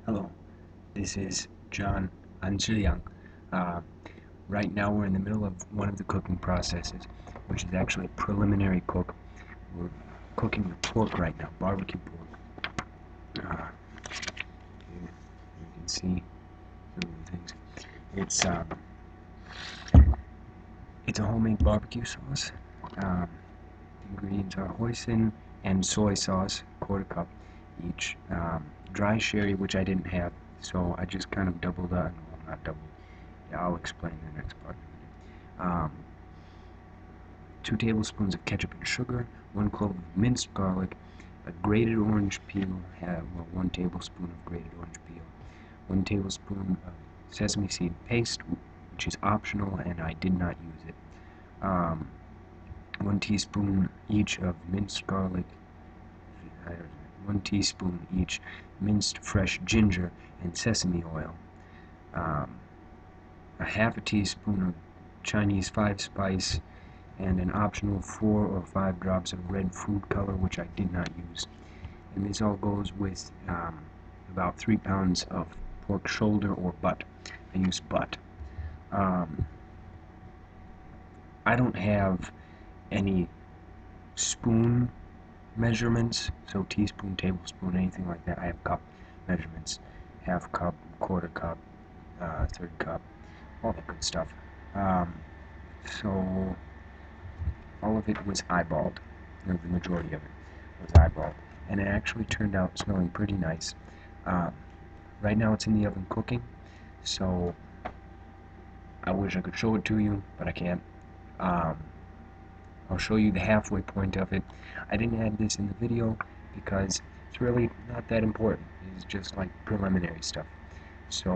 Hello, this is John Anzhiyang. Uh, right now we're in the middle of one of the cooking processes, which is actually a preliminary cook. We're cooking the pork right now, barbecue pork. You can see some of the things. It's a homemade barbecue sauce. The ingredients are hoisin and soy sauce, quarter cup each. Dry sherry, which I didn't have, so I just kind of doubled up. Well, not doubled. Yeah, I'll explain in the next part. 2 tablespoons of ketchup and sugar, 1 clove of minced garlic, a grated orange peel, 1 tablespoon of grated orange peel, 1 tablespoon of sesame seed paste, which is optional and I did not use it. 1 teaspoon each of minced garlic, 1 teaspoon each minced fresh ginger and sesame oil, a half a teaspoon of Chinese 5-spice, and an optional 4 or 5 drops of red food color, which I did not use. And this all goes with about 3 pounds of pork shoulder or butt. I use butt. I don't have any spoon measurements, so teaspoon, tablespoon, anything like that. I have cup measurements, half cup, quarter cup, third cup, all that good stuff. So all of it was eyeballed, or the majority of it was eyeballed, and it actually turned out smelling pretty nice. Right now it's in the oven cooking, so I wish I could show it to you, but I can't. I'll show you the halfway point of it. I didn't add this in the video because it's really not that important. It's just like preliminary stuff. So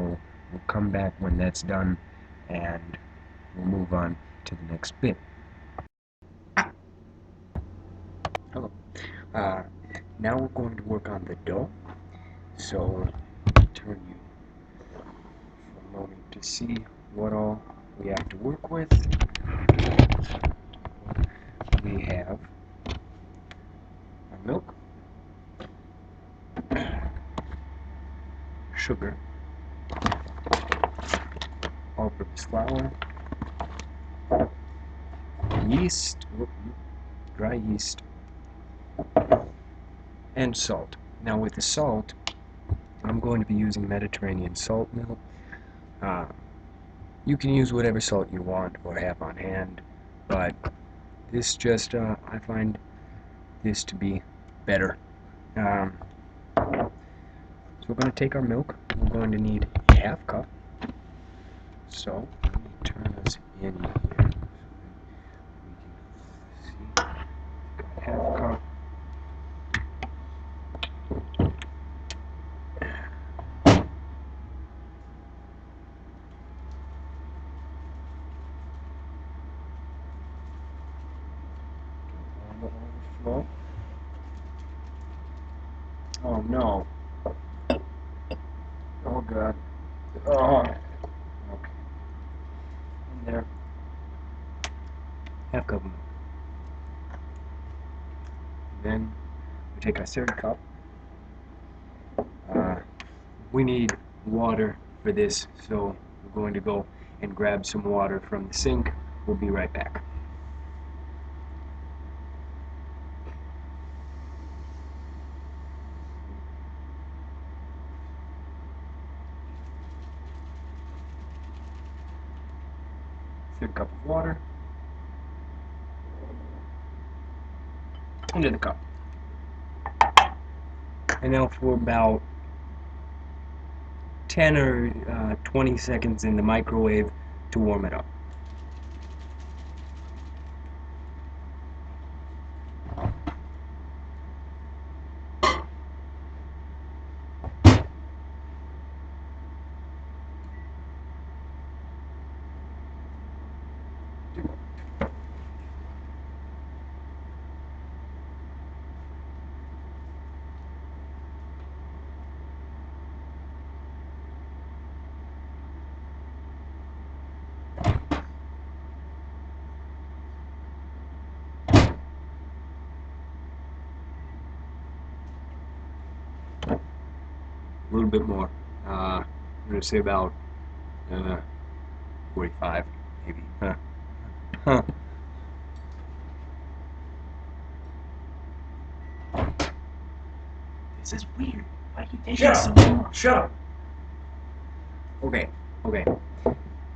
we'll come back when that's done and we'll move on to the next bit. Hello. Now we're going to work on the dough. So turn you for a moment to see what all we have to work with. We have our milk, sugar, all-purpose flour, yeast, dry yeast, and salt. Now with the salt, I'm going to be using Mediterranean salt milk. You can use whatever salt you want or have on hand, but this just, I find this to be better. So we're going to take our milk. We're going to need a half cup. So let me turn us in here so we can see. Half cup. Overflow. Oh no. Oh god. Oh. Okay. In there. Half cup of milk. Then we take our third cup. We need water for this, so we're going to go and grab some water from the sink. We'll be right back. Third cup of water into the cup. And now for about 10 or 20 seconds in the microwave to warm it up. A little bit more. I'm gonna say about 45, maybe. Huh. This is weird. Why do you think it's so long? Shut up! Okay.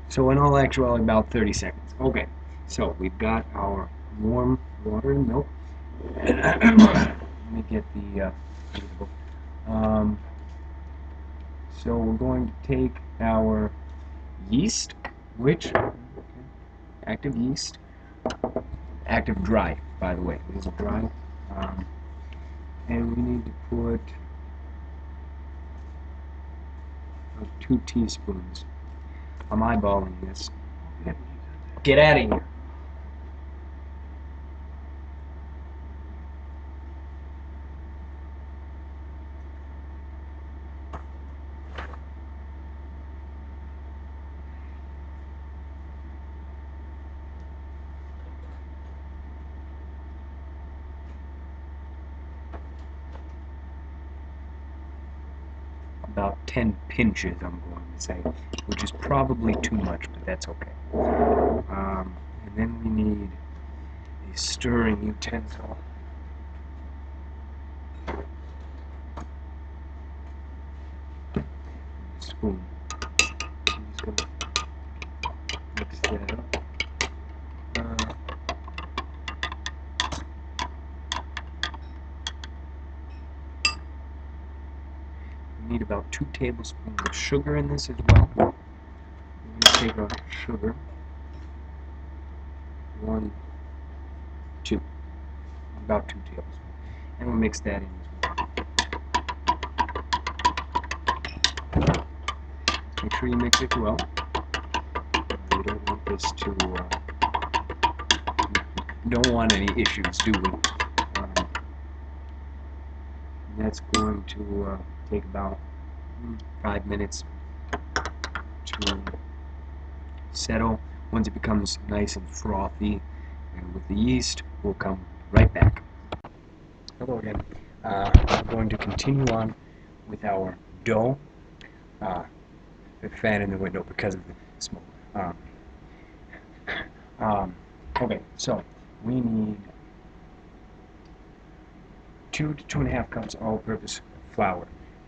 So in all actuality, about 30 seconds. Okay. So we've got our warm water and milk. Let me get the so we're going to take our yeast, which active yeast, active dry, by the way. This is dry, and we need to put 2 teaspoons. I'm eyeballing this. Get out of here. About 10 pinches, I'm going to say, which is probably too much, but that's okay. And then we need a stirring utensil. Spoon. I'm just going to mix that up. We need about 2 tablespoons of sugar in this as well. We're going to take our sugar. 1, 2. About 2 tablespoons. And we'll mix that in as well. Make sure you mix it well. We don't want this to, don't want any issues, do we? That's going to take about 5 minutes to settle. Once it becomes nice and frothy with the yeast, we'll come right back. Hello again. I'm going to continue on with our dough. The fan in the window because of the smoke. Okay, so we need 2 to 2.5 cups all-purpose flour.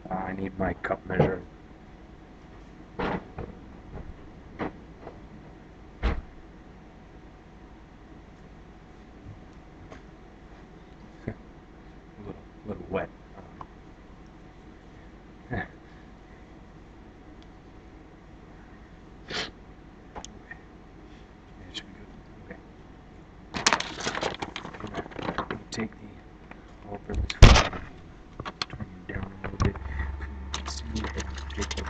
I need my cup measure. a little wet. That should be good. Okay. I'm gonna take the all-purpose flour, turn it down a little bit so you can see, and take the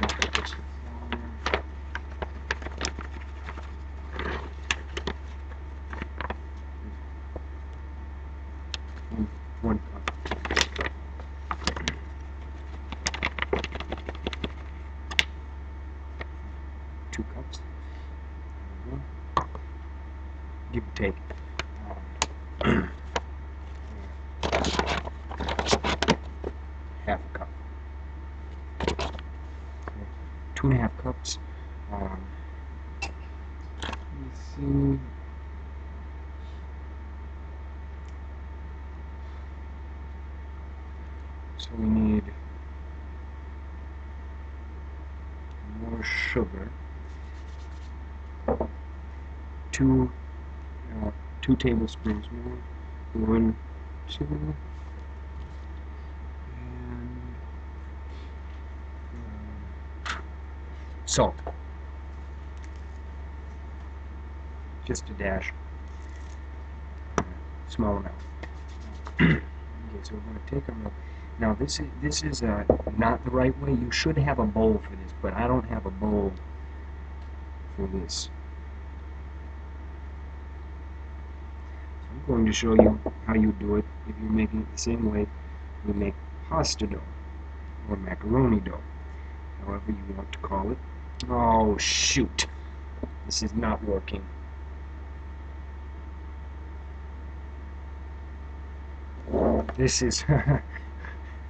all-purpose flour. 1 cup. 2 cups. There we go. Give or take. Half a cup. Okay. 2.5 cups. Let me see. So we need more sugar. 2 tablespoons more. 1, 2, and salt. Just a dash. Small amount. Okay, so we're going to take our milk. Now this is not the right way. You should have a bowl for this, but I don't have a bowl for this. So I'm going to show you how you do it if you're making it the same way we make pasta dough or macaroni dough, however you want to call it. Oh shoot! This is not working. This is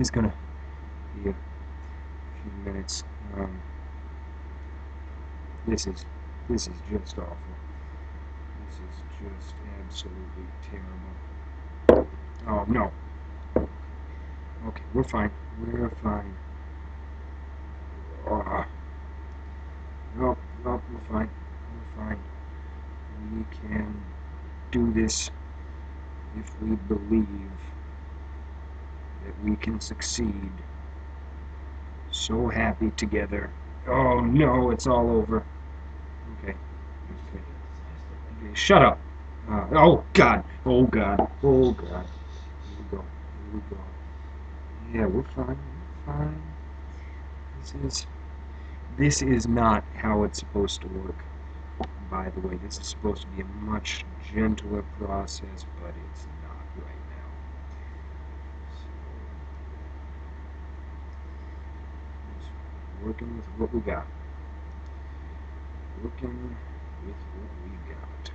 is gonna be a few minutes. This is just awful. This is just absolutely terrible. Oh no. Okay, we're fine. We're fine. Oh. Nope, nope, we're fine. We're fine. We can do this if we believe that we can succeed. So happy together. Oh no, it's all over. Okay. Okay. Okay, shut up. Oh God. Oh God. Oh God. Here we go. Here we go. Yeah, we're fine. We're fine. This is not how it's supposed to work. By the way, this is supposed to be a much gentler process, but it's not right now. So, just working with what we got. Working with what we got.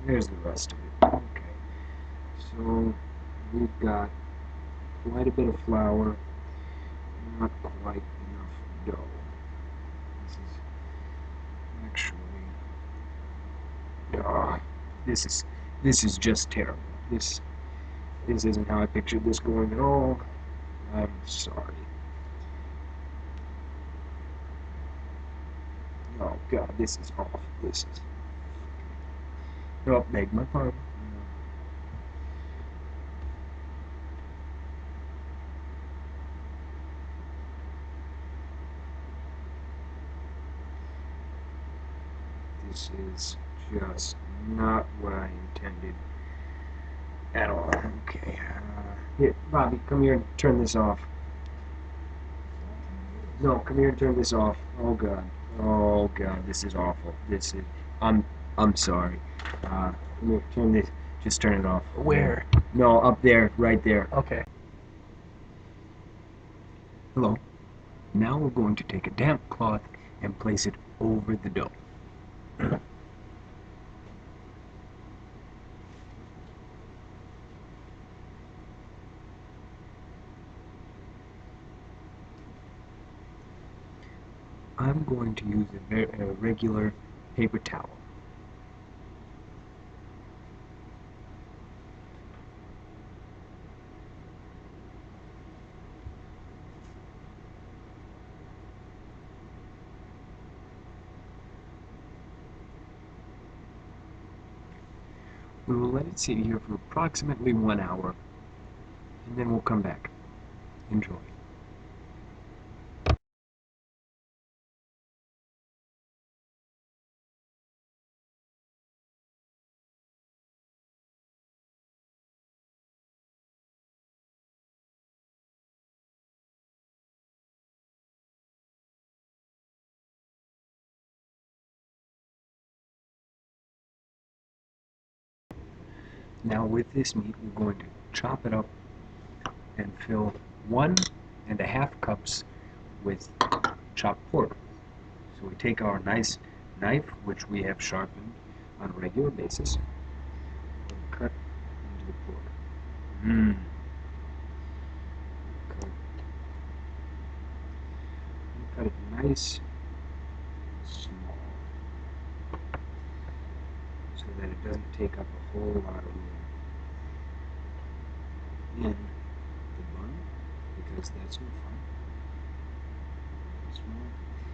There's the rest of it. Okay. So we've got quite a bit of flour, not quite enough dough. This is actually this is just terrible. This isn't how I pictured this going at all. I'm sorry. Oh God, this is awful. This is. Oh, beg my pardon. This is just not what I intended at all. Okay. Here, Bobby, come here and turn this off. No, come here and turn this off. Oh God. Oh God, this is awful. This is. I'm sorry. Come here, turn this. Just turn it off. Where? No, up there, right there. Okay. Hello. Now we're going to take a damp cloth and place it over the dough. I'm going to use a regular paper towel. We will let it sit here for approximately 1 hour, and then we'll come back. Enjoy. Now with this meat, we're going to chop it up and fill 1.5 cups with chopped pork. So we take our nice knife, which we have sharpened on a regular basis, and cut into the pork. Cut it nice and small so that it doesn't take up a whole lot of room in the bun, because that's no fun. Small.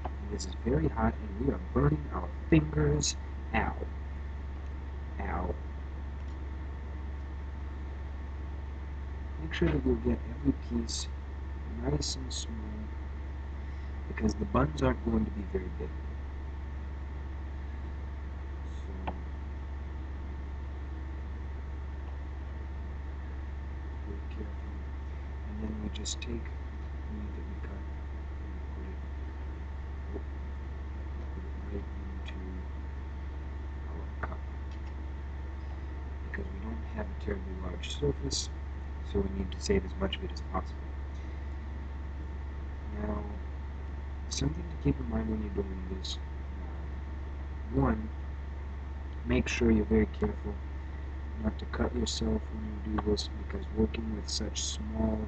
And this is very hot, and we are burning our fingers. Ow. Ow. Make sure that you get every piece nice and small, because the buns aren't going to be very big. So, very careful. And then we just take the meat that we cut and put it right into our cup. don't have a terribly large surface, so we need to save as much of it as possible. Now, something to keep in mind when you're doing this, one, make sure you're very careful not to cut yourself when you do this, because working with such small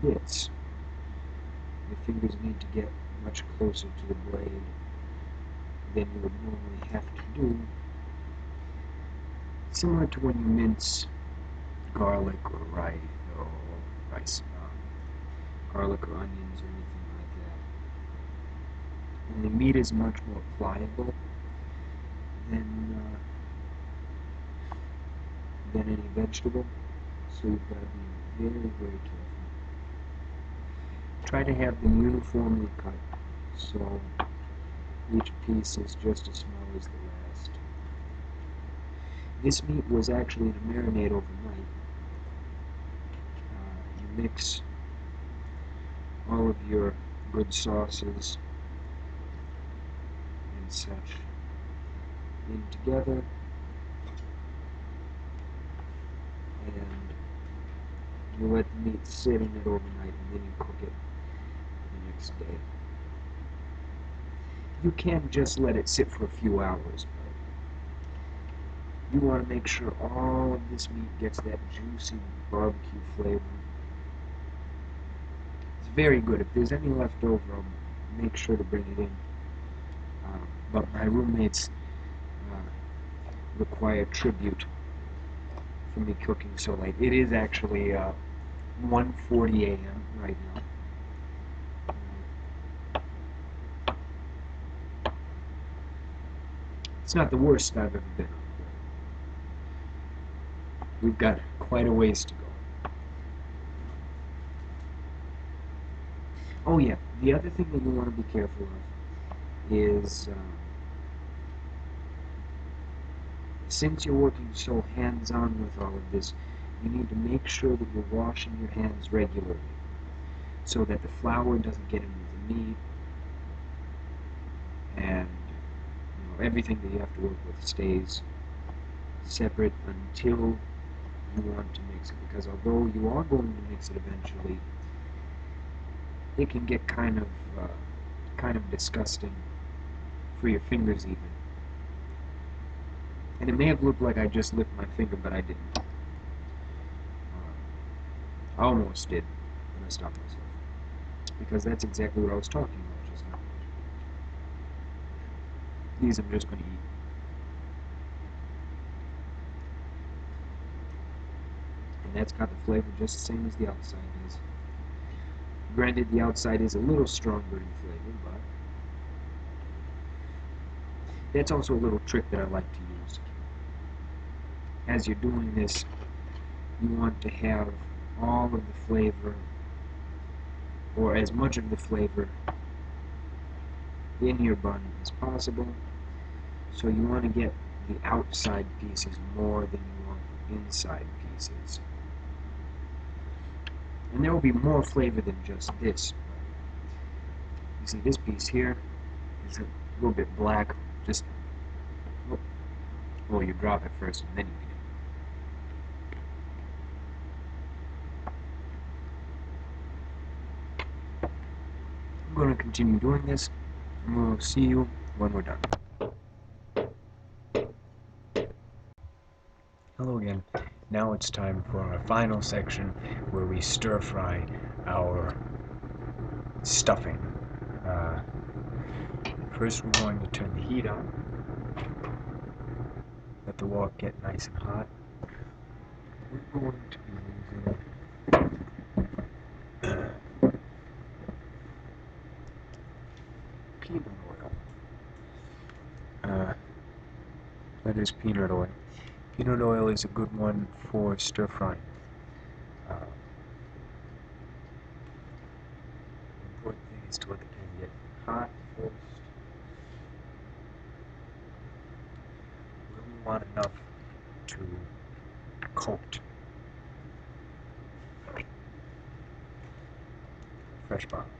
bits, your fingers need to get much closer to the blade than you would normally have to do. Similar to when you mince garlic or rice, garlic or onions or anything like that. And the meat is much more pliable than any vegetable, so you've got to be very, very careful. Try to have them uniformly cut, so each piece is just as small as the last. This meat was actually in a marinade overnight. You mix all of your good sauces and such in together, and you let the meat sit in it overnight, and then you cook it the next day. You can just let it sit for a few hours, but you want to make sure all of this meat gets that juicy barbecue flavor. It's very good. If there's any left over, I'll make sure to bring it in. But my roommates require tribute for me cooking so late. It is actually 1:40 a.m. right now. It's not the worst I've ever been on. We've got quite a ways to go. Oh yeah, the other thing that you want to be careful of is, since you're working so hands-on with all of this, you need to make sure that you're washing your hands regularly so that the flour doesn't get in with the meat, and everything that you have to work with stays separate until you want to mix it, because although you are going to mix it eventually, it can get kind of disgusting for your fingers even. And it may have looked like I just licked my finger, but I didn't. I almost did, but I stopped myself, because that's exactly what I was talking about just now. These I'm just going to eat. And that's got the flavor just the same as the outside does. Granted, the outside is a little stronger in flavor, but that's also a little trick that I like to use. As you're doing this, you want to have all of the flavor, or as much of the flavor, in your bun as possible. So you want to get the outside pieces more than you want the inside pieces. And there will be more flavor than just this. You see, this piece here is a little bit black. Just, well, you drop it first and then you eat it. I'm going to continue doing this, and we'll see you when we're done. Hello again. Now it's time for our final section where we stir fry our stuffing. First we're going to turn the heat on. Let the wok get nice and hot. We're going to be using peanut oil. That is peanut oil. Peanut oil is a good one for stir frying. The important thing is to let the pan get hot first. We only want enough to coat fresh bottom.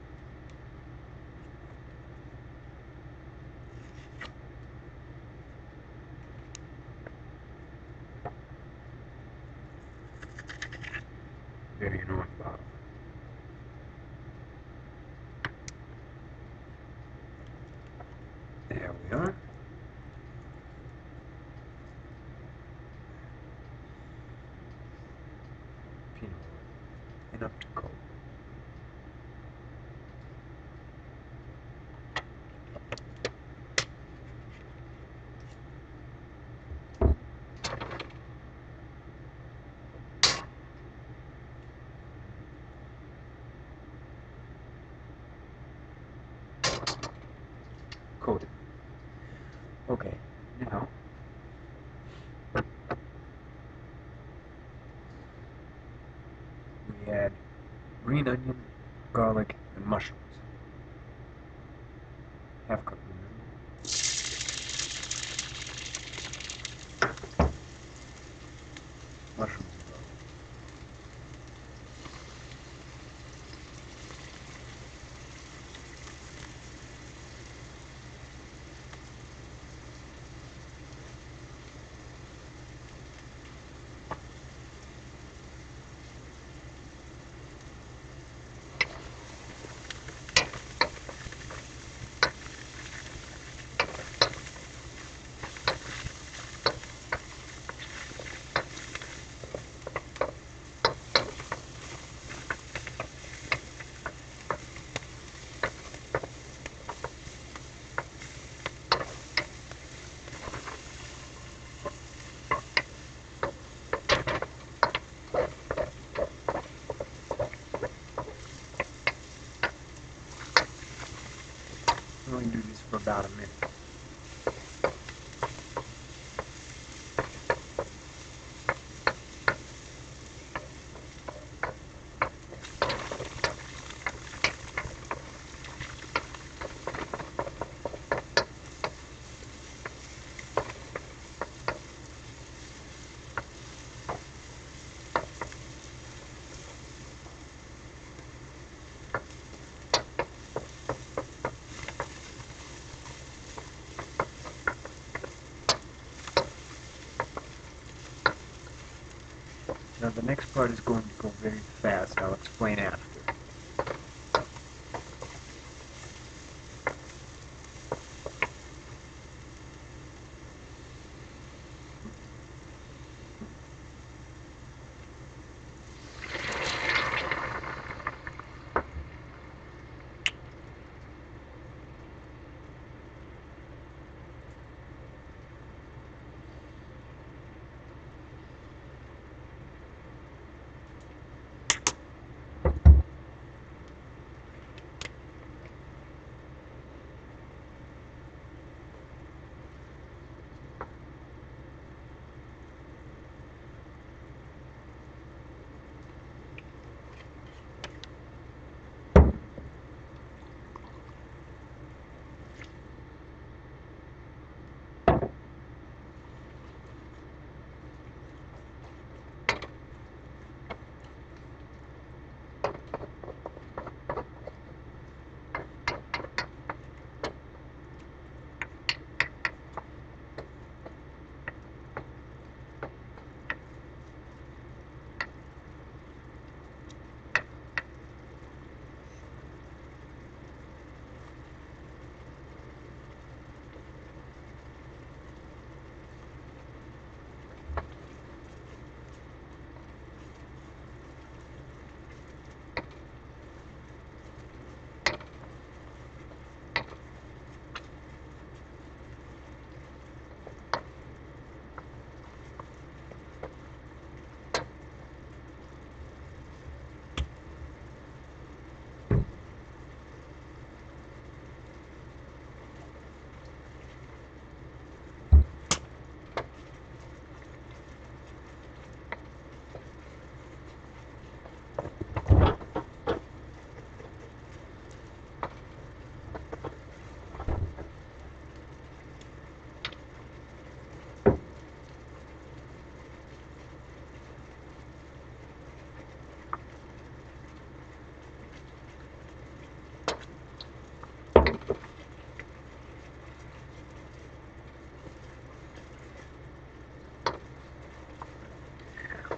Now, we add green onion, garlic, and mushrooms. Half cup green onion. Mushrooms and garlic. I'm going to do this for about a minute. Now the next part is going to go very fast. I'll explain after.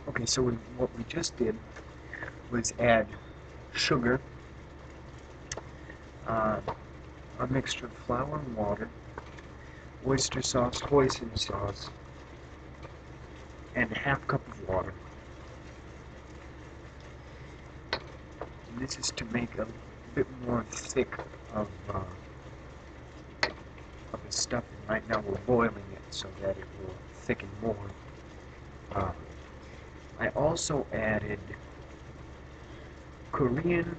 Okay, so what we just did was add sugar, a mixture of flour and water, oyster sauce, hoisin sauce, and a half cup of water. And this is to make a bit more thick of the stuffing. Right now we're boiling it so that it will thicken more. I also added Korean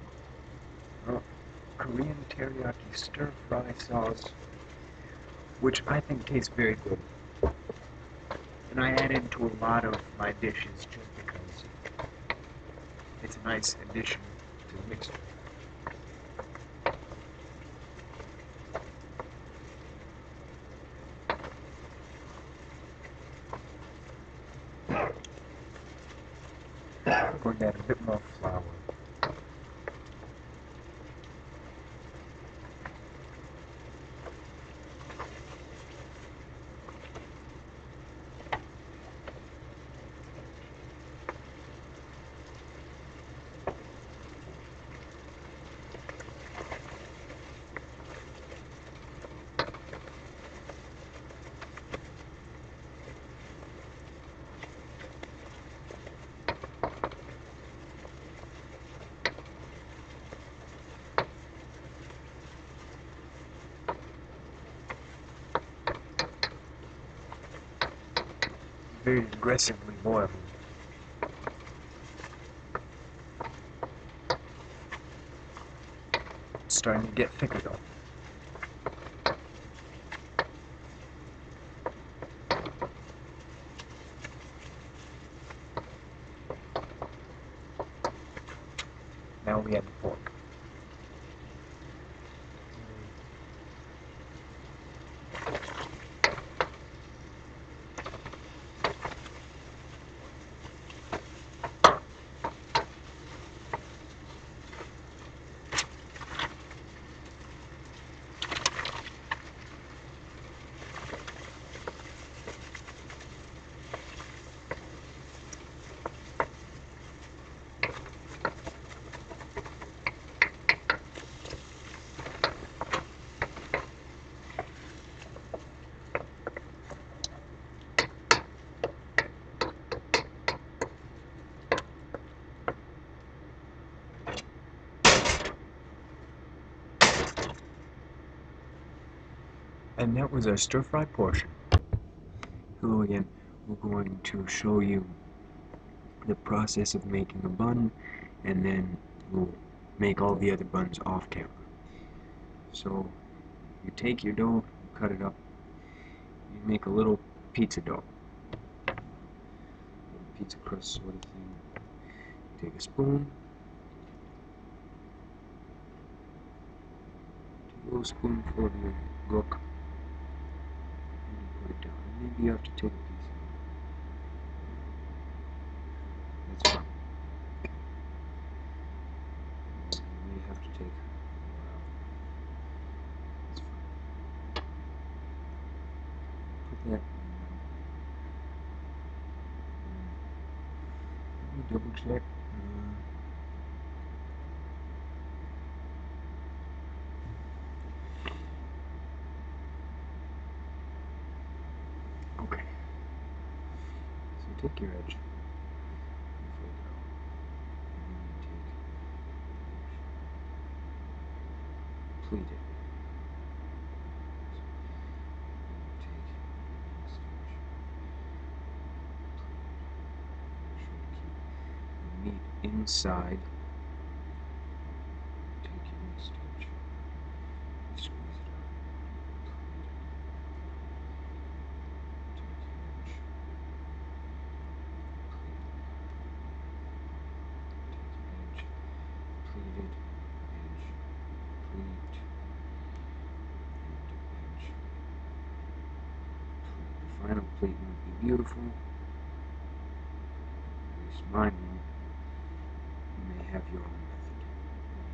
teriyaki stir-fry sauce, which I think tastes very good. And I add it to a lot of my dishes just because it's a nice addition to the mixture. I'm going to add a bit more flour. Very aggressively boiling. It's starting to get thicker though. Now we add the pork. And that was our stir-fry portion. Hello again. We're going to show you the process of making a bun, and then we'll make all the other buns off camera. So, you take your dough, you cut it up, you make a little pizza dough. A pizza crust sort of thing. Take a spoon, take a little spoonful of your rook, and you put it down. Maybe you have to take a piece of it. That's fine. You may have to take That's fine. Put that. Let me double check. Okay. So take your edge and fold it out. And then you take edge, pleat it. So you take next edge, pleat it. Make sure you keep the meat inside. Take your next edge, squeeze it out, pleat it. Take your edge, pleat it. Take your edge, pleated, edge, pleat, and edge, pleat. The final pleat won't be beautiful, at least mine won't. You may have your own method.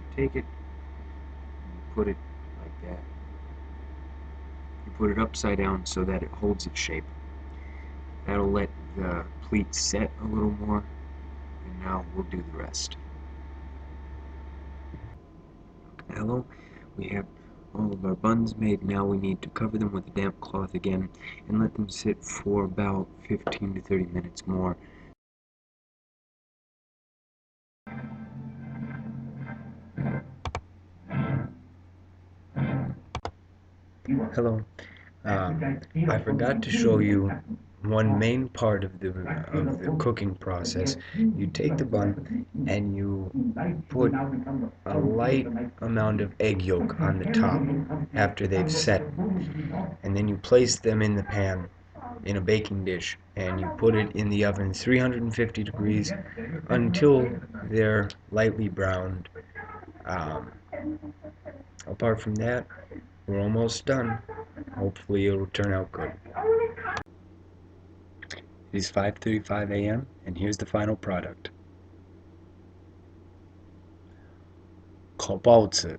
You take it, and you put it like that. You put it upside down so that it holds its shape. That'll let the pleat set a little more, and now we'll do the rest. Hello, we have all of our buns made. Now we need to cover them with a damp cloth again and let them sit for about 15 to 30 minutes more. Hello. I forgot to show you one main part of the cooking process. You take the bun and you put a light amount of egg yolk on the top after they've set, and then you place them in the pan in a baking dish, and you put it in the oven 350 degrees until they're lightly browned. Um, Apart from that, we're almost done. Hopefully it'll turn out good. It is 5:35 a.m. and here's the final product. Kao Baozi.